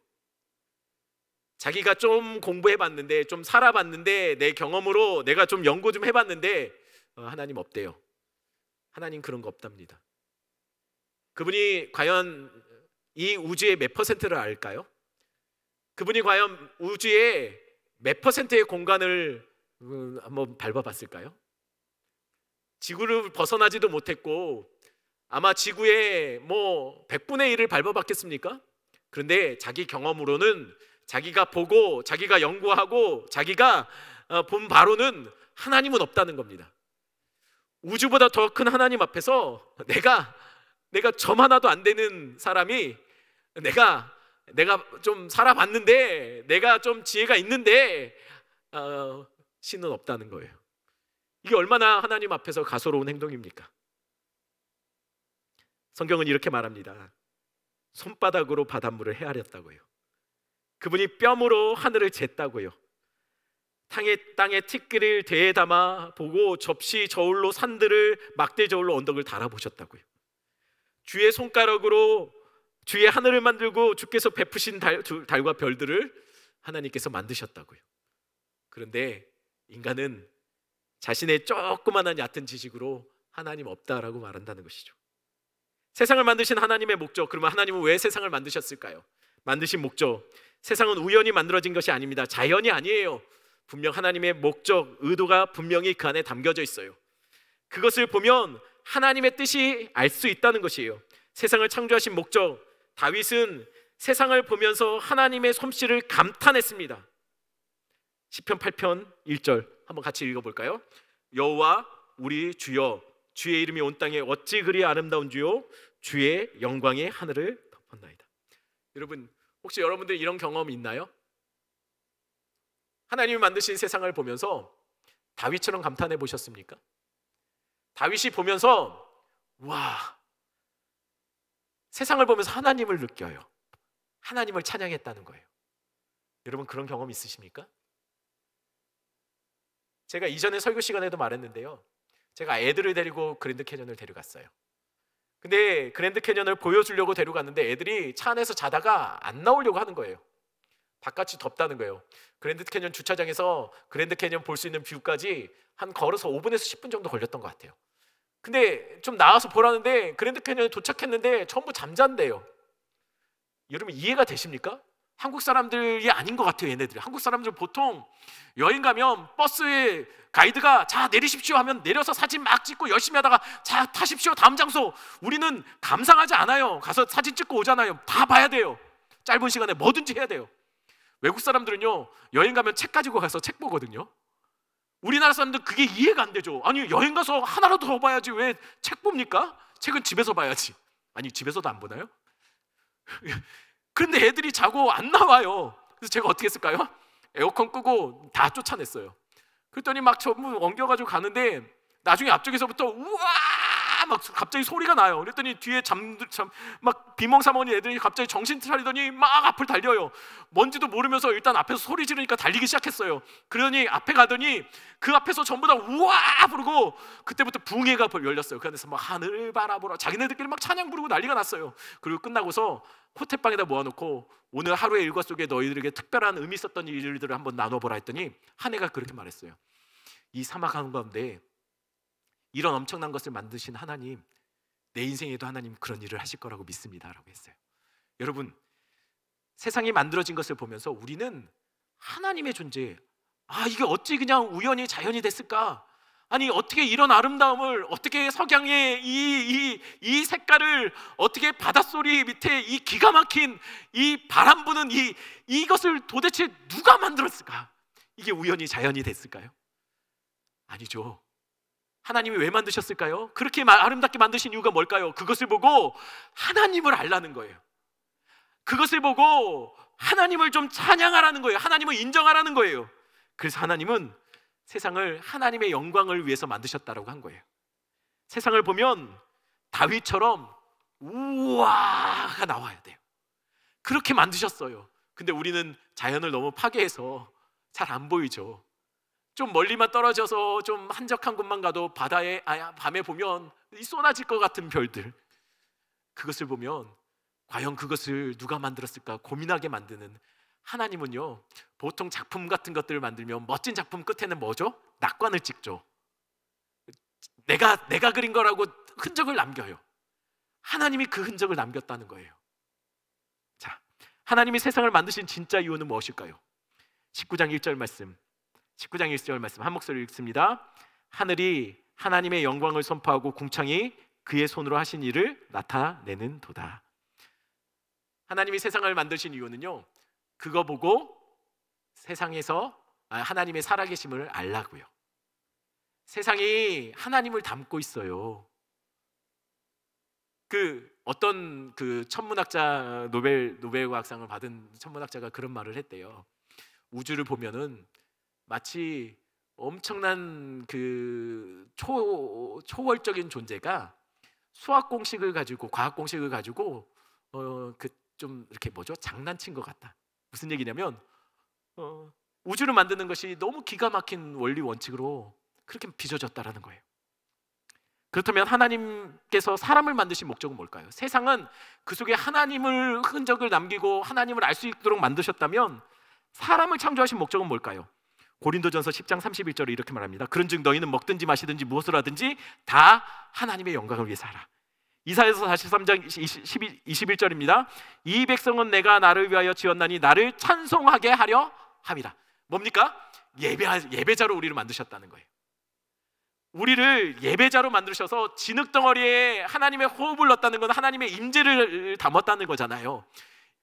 자기가 좀 공부해봤는데, 좀 살아봤는데, 내 경험으로 내가 좀 연구 좀 해봤는데 하나님 없대요. 하나님 그런 거 없답니다. 그분이 과연 이 우주의 몇 퍼센트를 알까요? 그분이 과연 우주의 몇 퍼센트의 공간을 한번 밟아봤을까요? 지구를 벗어나지도 못했고 아마 지구의 100분의 1을 밟아봤겠습니까? 그런데 자기 경험으로는 자기가 보고 자기가 연구하고 자기가 본 바로는 하나님은 없다는 겁니다. 우주보다 더 큰 하나님 앞에서 내가 점 하나도 안 되는 사람이 내가 좀 살아봤는데, 내가 좀 지혜가 있는데 신은 없다는 거예요. 이게 얼마나 하나님 앞에서 가소로운 행동입니까? 성경은 이렇게 말합니다. 손바닥으로 바닷물을 헤아렸다고요. 그분이 뼘으로 하늘을 쟀다고요. 땅에 티끌을 대에 담아 보고 접시 저울로 산들을, 막대 저울로 언덕을 달아보셨다고요. 주의 손가락으로 주의 하늘을 만들고 주께서 베푸신 달과 별들을 하나님께서 만드셨다고요. 그런데 인간은 자신의 조그만한 얕은 지식으로 하나님 없다라고 말한다는 것이죠. 세상을 만드신 하나님의 목적, 그러면 하나님은 왜 세상을 만드셨을까요? 만드신 목적, 세상은 우연히 만들어진 것이 아닙니다. 자연이 아니에요. 분명 하나님의 목적, 의도가 분명히 그 안에 담겨져 있어요. 그것을 보면 하나님의 뜻이 알 수 있다는 것이에요. 세상을 창조하신 목적, 다윗은 세상을 보면서 하나님의 솜씨를 감탄했습니다. 시편 8편 1절 한번 같이 읽어볼까요? 여호와 우리 주여, 주의 이름이 온 땅에 어찌 그리 아름다운 주요, 주의 영광이 하늘을 덮었나이다. 여러분, 혹시 여러분들 이런 경험 있나요? 하나님이 만드신 세상을 보면서 다윗처럼 감탄해 보셨습니까? 다윗이 보면서 와, 세상을 보면서 하나님을 느껴요. 하나님을 찬양했다는 거예요. 여러분, 그런 경험 있으십니까? 제가 이전에 설교 시간에도 말했는데요, 제가 애들을 데리고 그랜드 캐년을 데려갔어요. 근데 그랜드 캐년을 보여주려고 데려갔는데 애들이 차 안에서 자다가 안 나오려고 하는 거예요. 바깥이 덥다는 거예요. 그랜드 캐년 주차장에서 그랜드 캐년 볼 수 있는 뷰까지 한 걸어서 5분에서 10분 정도 걸렸던 것 같아요. 근데 좀 나와서 보라는데 그랜드 캐년에 도착했는데 전부 잠잔대요. 여러분, 이해가 되십니까? 한국 사람들이 아닌 것 같아요. 얘네들이. 한국 사람들 보통 여행 가면 버스에 가이드가 자 내리십시오 하면 내려서 사진 막 찍고 열심히 하다가 자 타십시오 다음 장소. 우리는 감상하지 않아요. 가서 사진 찍고 오잖아요. 다 봐야 돼요. 짧은 시간에 뭐든지 해야 돼요. 외국 사람들은요, 여행 가면 책 가지고 가서 책 보거든요. 우리나라 사람들 그게 이해가 안 되죠. 아니, 여행 가서 하나라도 더 봐야지 왜 책 봅니까? 책은 집에서 봐야지. 아니, 집에서도 안 보나요? 그런데 애들이 자고 안 나와요. 그래서 제가 어떻게 했을까요? 에어컨 끄고 다 쫓아냈어요. 그랬더니 막 전부 엉겨가지고 가는데 나중에 앞쪽에서부터 우와 막 갑자기 소리가 나요. 그랬더니 뒤에 막 비몽사몽인 애들이 갑자기 정신 차리더니 막 앞을 달려요. 뭔지도 모르면서 일단 앞에서 소리 지르니까 달리기 시작했어요. 그러니 앞에 가더니 그 앞에서 전부 다 우와 부르고 그때부터 붕해가 열렸어요. 그 안에서 막 하늘을 바라보라 자기네들끼리 막 찬양 부르고 난리가 났어요. 그리고 끝나고서 호텔방에다 모아놓고 오늘 하루의 일과 속에 너희들에게 특별한 의미 있었던 일들을 한번 나눠보라 했더니 한 애가 그렇게 말했어요. 이 사막 한가운데 이런 엄청난 것을 만드신 하나님, 내 인생에도 하나님 그런 일을 하실 거라고 믿습니다 라고 했어요. 여러분, 세상이 만들어진 것을 보면서 우리는 하나님의 존재, 이게 어찌 그냥 우연히 자연이 됐을까? 아니, 어떻게 이런 아름다움을, 어떻게 석양의 이 색깔을, 어떻게 바닷소리 밑에 이 기가 막힌 이 바람 부는 이것을 도대체 누가 만들었을까? 이게 우연히 자연이 됐을까요? 아니죠. 하나님이 왜 만드셨을까요? 그렇게 아름답게 만드신 이유가 뭘까요? 그것을 보고 하나님을 알라는 거예요. 그것을 보고 하나님을 좀 찬양하라는 거예요. 하나님을 인정하라는 거예요. 그래서 하나님은 세상을 하나님의 영광을 위해서 만드셨다라고 한 거예요. 세상을 보면 다윗처럼 우와가 나와야 돼요. 그렇게 만드셨어요. 근데 우리는 자연을 너무 파괴해서 잘 안 보이죠. 좀 멀리만 떨어져서 좀 한적한 곳만 가도 바다에 밤에 보면 이 쏟아질 것 같은 별들, 그것을 보면 과연 그것을 누가 만들었을까 고민하게 만드는 하나님은요, 보통 작품 같은 것들을 만들면 멋진 작품 끝에는 뭐죠? 낙관을 찍죠. 내가 그린 거라고 흔적을 남겨요. 하나님이 그 흔적을 남겼다는 거예요. 자, 하나님이 세상을 만드신 진짜 이유는 무엇일까요? 19장 1절 말씀, 19장 1절 말씀 한 목소리 읽습니다. 하늘이 하나님의 영광을 선포하고 궁창이 그의 손으로 하신 일을 나타내는 도다. 하나님이 세상을 만드신 이유는요, 그거 보고 세상에서 하나님의 살아계심을 알라고요. 세상이 하나님을 닮고 있어요. 어떤 천문학자 노벨과학상을 받은 천문학자가 그런 말을 했대요. 우주를 보면은 마치 엄청난 초월적인 존재가 수학 공식을 가지고 과학 공식을 가지고 좀 이렇게 장난친 것 같다. 무슨 얘기냐면 우주를 만드는 것이 너무 기가 막힌 원리 원칙으로 그렇게 빚어졌다라는 거예요. 그렇다면 하나님께서 사람을 만드신 목적은 뭘까요? 세상은 그 속에 하나님을 흔적을 남기고 하나님을 알 수 있도록 만드셨다면 사람을 창조하신 목적은 뭘까요? 고린도전서 10장 31절에 이렇게 말합니다. 그런즉 너희는 먹든지 마시든지 무엇을 하든지 다 하나님의 영광을 위해서 하라. 이사야서 43장 21절입니다. 이 백성은 내가 나를 위하여 지었나니 나를 찬송하게 하려 함이라. 뭡니까? 예배자로 우리를 만드셨다는 거예요. 우리를 예배자로 만드셔서 진흙덩어리에 하나님의 호흡을 넣었다는 건 하나님의 임재를 담았다는 거잖아요.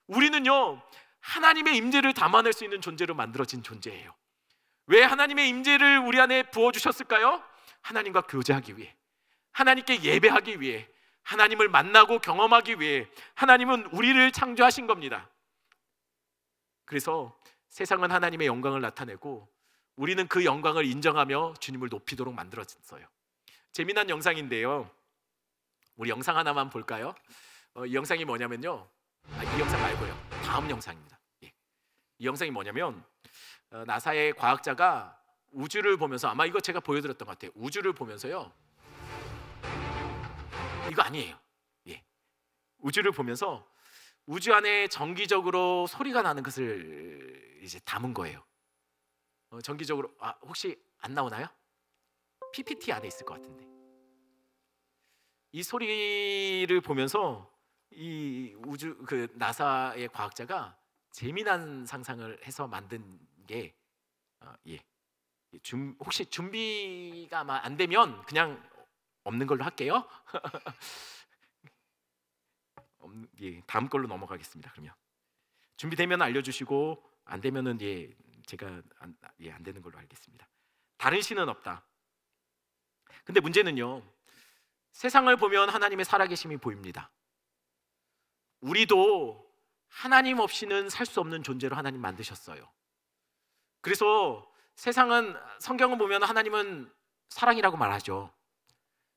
우리는요, 하나님의 임재를 담아낼 수 있는 존재로 만들어진 존재예요. 왜 하나님의 임재를 우리 안에 부어주셨을까요? 하나님과 교제하기 위해, 하나님께 예배하기 위해, 하나님을 만나고 경험하기 위해. 하나님은 우리를 창조하신 겁니다. 그래서 세상은 하나님의 영광을 나타내고 우리는 그 영광을 인정하며 주님을 높이도록 만들어졌어요. 재미난 영상인데요, 우리 영상 하나만 볼까요? 이 영상이 뭐냐면요, 이 영상 말고요, 다음 영상입니다. 이 영상이 뭐냐면 나사의 과학자가 우주를 보면서, 아마 이거 제가 보여드렸던 것 같아요. 우주를 보면서요, 이거 아니에요. 우주를 보면서 우주 안에 정기적으로 소리가 나는 것을 이제 담은 거예요. 정기적으로, 혹시 안 나오나요? PPT 안에 있을 것 같은데. 이 소리를 보면서 이 우주 나사의 과학자가 재미난 상상을 해서 만든 게 혹시 준비가 아마 안 되면 그냥 없는 걸로 할게요. 다음 걸로 넘어가겠습니다. 그러면 준비되면 알려주시고 안 되면은 제가 안 되는 걸로 알겠습니다. 다른 신은 없다. 근데 문제는요, 세상을 보면 하나님의 살아계심이 보입니다. 우리도 하나님 없이는 살 수 없는 존재로 하나님 만드셨어요. 그래서 세상은, 성경을 보면 하나님은 사랑이라고 말하죠.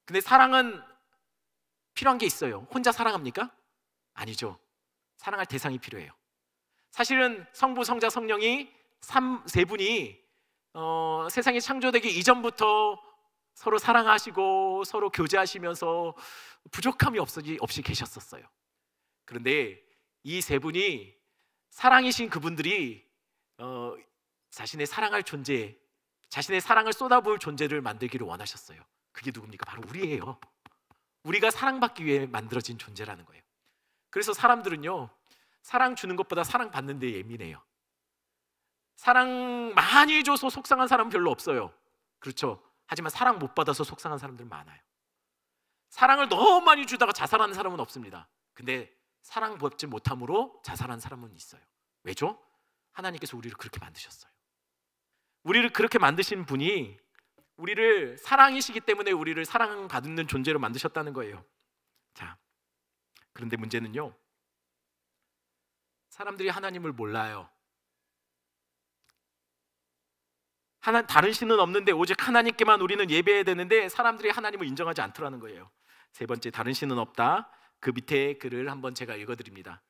근데 사랑은 필요한 게 있어요. 혼자 사랑합니까? 아니죠. 사랑할 대상이 필요해요. 사실은 성부, 성자, 성령이 세 분이 세상이 창조되기 이전부터 서로 사랑하시고 서로 교제하시면서 부족함이 없이 계셨었어요. 그런데 이 세 분이, 사랑이신 그분들이 자신의 사랑할 존재, 자신의 사랑을 쏟아부을 존재를 만들기를 원하셨어요. 그게 누굽니까? 바로 우리예요. 우리가 사랑받기 위해 만들어진 존재라는 거예요. 그래서 사람들은요, 사랑 주는 것보다 사랑 받는 데 예민해요. 사랑 많이 줘서 속상한 사람은 별로 없어요. 그렇죠? 하지만 사랑 못 받아서 속상한 사람들 많아요. 사랑을 너무 많이 주다가 자살하는 사람은 없습니다. 근데 사랑 받지 못함으로 자살한 사람은 있어요. 왜죠? 하나님께서 우리를 그렇게 만드셨어요. 우리를 그렇게 만드신 분이 우리를 사랑이시기 때문에 우리를 사랑받는 존재로 만드셨다는 거예요. 자, 그런데 문제는요, 사람들이 하나님을 몰라요. 다른 신은 없는데 오직 하나님께만 우리는 예배해야 되는데 사람들이 하나님을 인정하지 않더라는 거예요. 세 번째, 다른 신은 없다. 그 밑에 글을 한번 제가 읽어드립니다.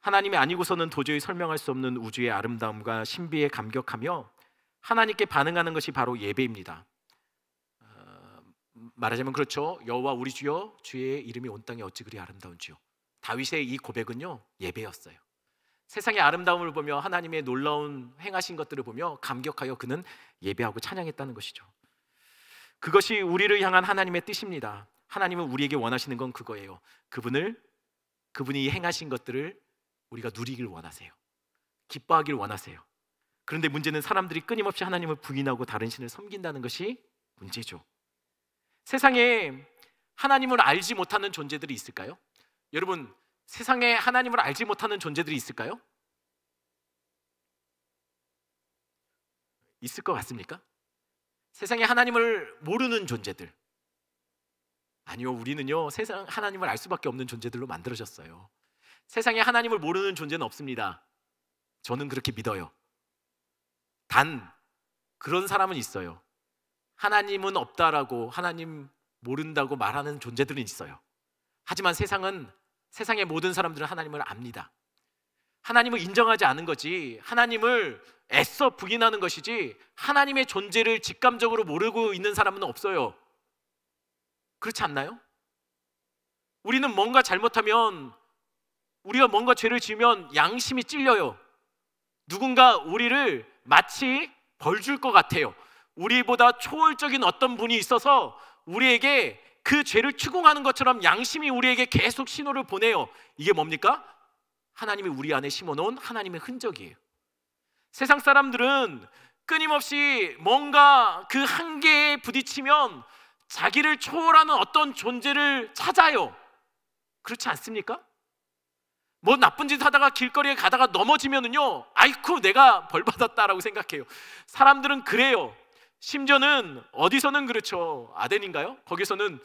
하나님이 아니고서는 도저히 설명할 수 없는 우주의 아름다움과 신비에 감격하며 하나님께 반응하는 것이 바로 예배입니다. 말하자면 그렇죠. 여호와 우리 주여, 주의 이름이 온 땅에 어찌 그리 아름다운지요. 다윗의 이 고백은요, 예배였어요. 세상의 아름다움을 보며 하나님의 놀라운 행하신 것들을 보며 감격하여 그는 예배하고 찬양했다는 것이죠. 그것이 우리를 향한 하나님의 뜻입니다. 하나님은 우리에게 원하시는 건 그거예요. 그분이 행하신 것들을 우리가 누리길 원하세요. 기뻐하길 원하세요. 그런데 문제는 사람들이 끊임없이 하나님을 부인하고 다른 신을 섬긴다는 것이 문제죠. 세상에 하나님을 알지 못하는 존재들이 있을까요? 여러분, 세상에 하나님을 알지 못하는 존재들이 있을까요? 있을 것 같습니까? 세상에 하나님을 모르는 존재들. 아니요, 우리는요 세상 하나님을 알 수밖에 없는 존재들로 만들어졌어요. 세상에 하나님을 모르는 존재는 없습니다. 저는 그렇게 믿어요. 단 그런 사람은 있어요. 하나님은 없다라고, 하나님 모른다고 말하는 존재들은 있어요. 하지만 세상의 모든 사람들은 하나님을 압니다. 하나님을 인정하지 않은 거지, 하나님을 애써 부인하는 것이지, 하나님의 존재를 직감적으로 모르고 있는 사람은 없어요. 그렇지 않나요? 우리는 뭔가 잘못하면, 우리가 뭔가 죄를 지으면 양심이 찔려요. 누군가 우리를 마치 벌 줄 것 같아요. 우리보다 초월적인 어떤 분이 있어서 우리에게 그 죄를 추궁하는 것처럼 양심이 우리에게 계속 신호를 보내요. 이게 뭡니까? 하나님이 우리 안에 심어놓은 하나님의 흔적이에요. 세상 사람들은 끊임없이 뭔가 그 한계에 부딪히면 자기를 초월하는 어떤 존재를 찾아요. 그렇지 않습니까? 뭐 나쁜 짓 하다가 길거리에 가다가 넘어지면은요, 아이쿠 내가 벌 받았다라고 생각해요. 사람들은 그래요. 심지어는 어디서는 그렇죠. 아덴인가요? 거기서는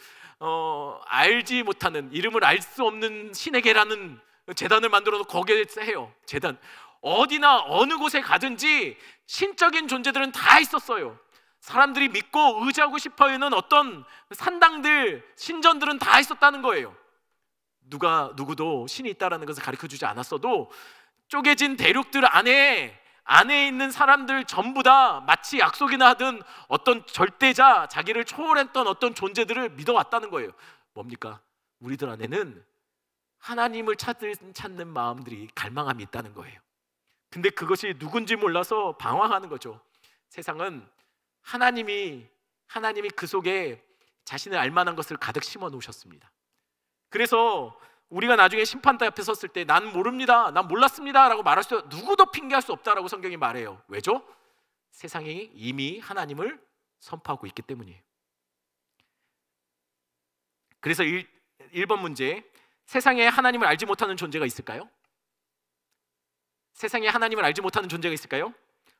알지 못하는, 이름을 알 수 없는 신에게라는 재단을 만들어서 거기에 해요. 재단. 어디나 어느 곳에 가든지 신적인 존재들은 다 있었어요. 사람들이 믿고 의지하고 싶어하는 어떤 산당들, 신전들은 다 있었다는 거예요. 누구도 신이 있다는 것을 가르쳐주지 않았어도 쪼개진 대륙들 안에 있는 사람들 전부 다 마치 약속이나 하던 어떤 절대자, 자기를 초월했던 어떤 존재들을 믿어왔다는 거예요. 뭡니까? 우리들 안에는 하나님을 찾는 마음들이, 갈망함이 있다는 거예요. 근데 그것이 누군지 몰라서 방황하는 거죠. 세상은 하나님이 그 속에 자신을 알만한 것을 가득 심어 놓으셨습니다. 그래서 우리가 나중에 심판대 앞에 섰을 때 난 모릅니다, 난 몰랐습니다 라고 말할 수, 누구도 핑계할 수 없다라고 성경이 말해요. 왜죠? 세상이 이미 하나님을 선포하고 있기 때문이에요. 그래서 1번 문제, 세상에 하나님을 알지 못하는 존재가 있을까요? 세상에 하나님을 알지 못하는 존재가 있을까요?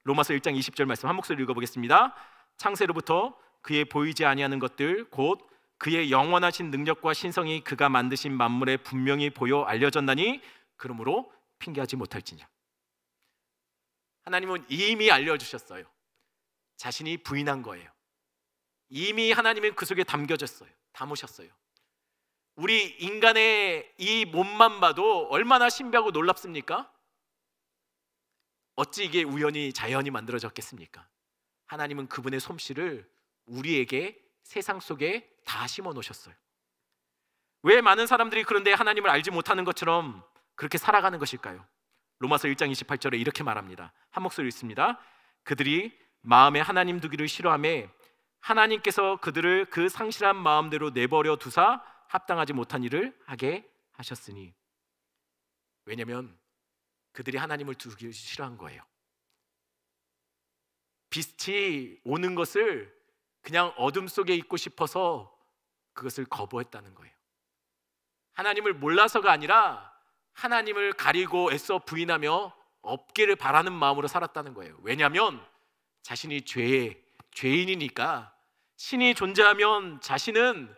로마서 1장 20절 말씀 한 목소리 읽어보겠습니다. 창세로부터 그의 보이지 아니하는 것들 곧 그의 영원하신 능력과 신성이 그가 만드신 만물에 분명히 보여 알려졌나니 그러므로 핑계하지 못할지냐. 하나님은 이미 알려주셨어요. 자신이 부인한 거예요. 이미 하나님은 그 속에 담으셨어요. 우리 인간의 이 몸만 봐도 얼마나 신비하고 놀랍습니까? 어찌 이게 우연히 자연이 만들어졌겠습니까? 하나님은 그분의 솜씨를 우리에게 세상 속에 다 심어 놓으셨어요. 왜 많은 사람들이 그런데 하나님을 알지 못하는 것처럼 그렇게 살아가는 것일까요? 로마서 1장 28절에 이렇게 말합니다. 한 목소리 읽습니다. 그들이 마음에 하나님 두기를 싫어하며 하나님께서 그들을 그 상실한 마음대로 내버려 두사 합당하지 못한 일을 하게 하셨으니. 왜냐하면 그들이 하나님을 두기 싫어한 거예요. 빛이 오는 것을 그냥 어둠 속에 있고 싶어서 그것을 거부했다는 거예요. 하나님을 몰라서가 아니라 하나님을 가리고 애써 부인하며 없기를 바라는 마음으로 살았다는 거예요. 왜냐하면 자신이 죄인이니까, 신이 존재하면 자신은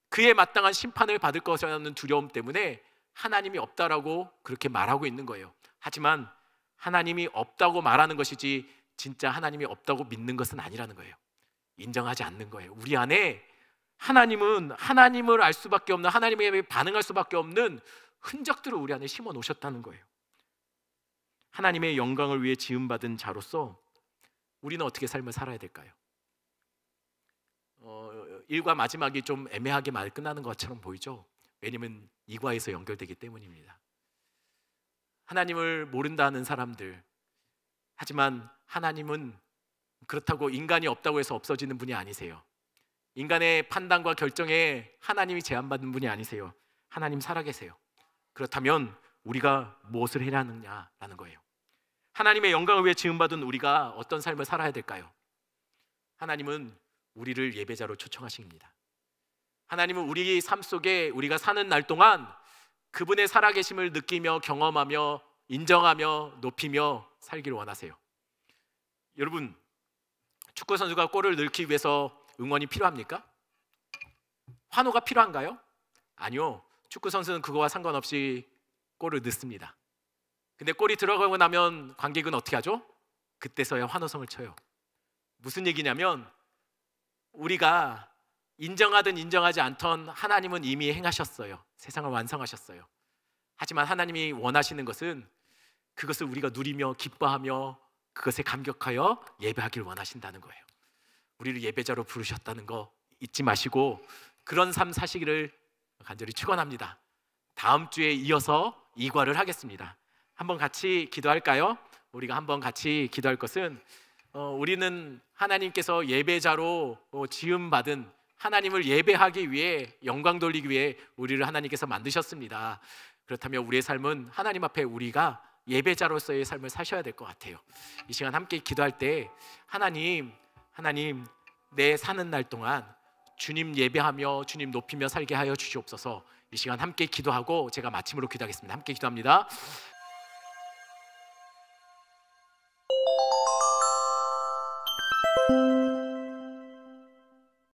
그에 마땅한 심판을 받을 것이라는 두려움 때문에 하나님이 없다라고 그렇게 말하고 있는 거예요. 하지만 하나님이 없다고 말하는 것이지 진짜 하나님이 없다고 믿는 것은 아니라는 거예요. 인정하지 않는 거예요. 우리 안에 하나님은 하나님을 알 수밖에 없는, 하나님에게 반응할 수밖에 없는 흔적들을 우리 안에 심어 놓으셨다는 거예요. 하나님의 영광을 위해 지음받은 자로서 우리는 어떻게 삶을 살아야 될까요? 1과 마지막이 좀 애매하게 말 끝나는 것처럼 보이죠? 왜냐하면 2과에서 연결되기 때문입니다. 하나님을 모른다는 사람들, 하지만 하나님은 그렇다고 인간이 없다고 해서 없어지는 분이 아니세요. 인간의 판단과 결정에 하나님이 제한받는 분이 아니세요. 하나님 살아계세요. 그렇다면 우리가 무엇을 해야 하느냐라는 거예요. 하나님의 영광을 위해 지음받은 우리가 어떤 삶을 살아야 될까요? 하나님은 우리를 예배자로 초청하십니다. 하나님은 우리 삶 속에 우리가 사는 날 동안 그분의 살아계심을 느끼며 경험하며 인정하며 높이며 살기를 원하세요. 여러분, 축구 선수가 골을 넣기 위해서 응원이 필요합니까? 환호가 필요한가요? 아니요. 축구 선수는 그거와 상관없이 골을 넣습니다. 근데 골이 들어가고 나면 관객은 어떻게 하죠? 그때서야 환호성을 쳐요. 무슨 얘기냐면 우리가 인정하든 인정하지 않던 하나님은 이미 행하셨어요. 세상을 완성하셨어요. 하지만 하나님이 원하시는 것은 그것을 우리가 누리며 기뻐하며 그것에 감격하여 예배하길 원하신다는 거예요. 우리를 예배자로 부르셨다는 거 잊지 마시고 그런 삶 사시기를 간절히 축원합니다. 다음 주에 이어서 이과를 하겠습니다. 한번 같이 기도할까요? 우리가 한번 같이 기도할 것은 우리는 하나님께서 예배자로 지음받은 하나님을 예배하기 위해 영광 돌리기 위해 우리를 하나님께서 만드셨습니다. 그렇다면 우리의 삶은 하나님 앞에 우리가 예배자로서의 삶을 사셔야 될 것 같아요. 이 시간 함께 기도할 때 하나님 내 사는 날 동안 주님 예배하며 주님 높이며 살게 하여 주시옵소서. 이 시간 함께 기도하고 제가 마침으로 기도하겠습니다. 함께 기도합니다.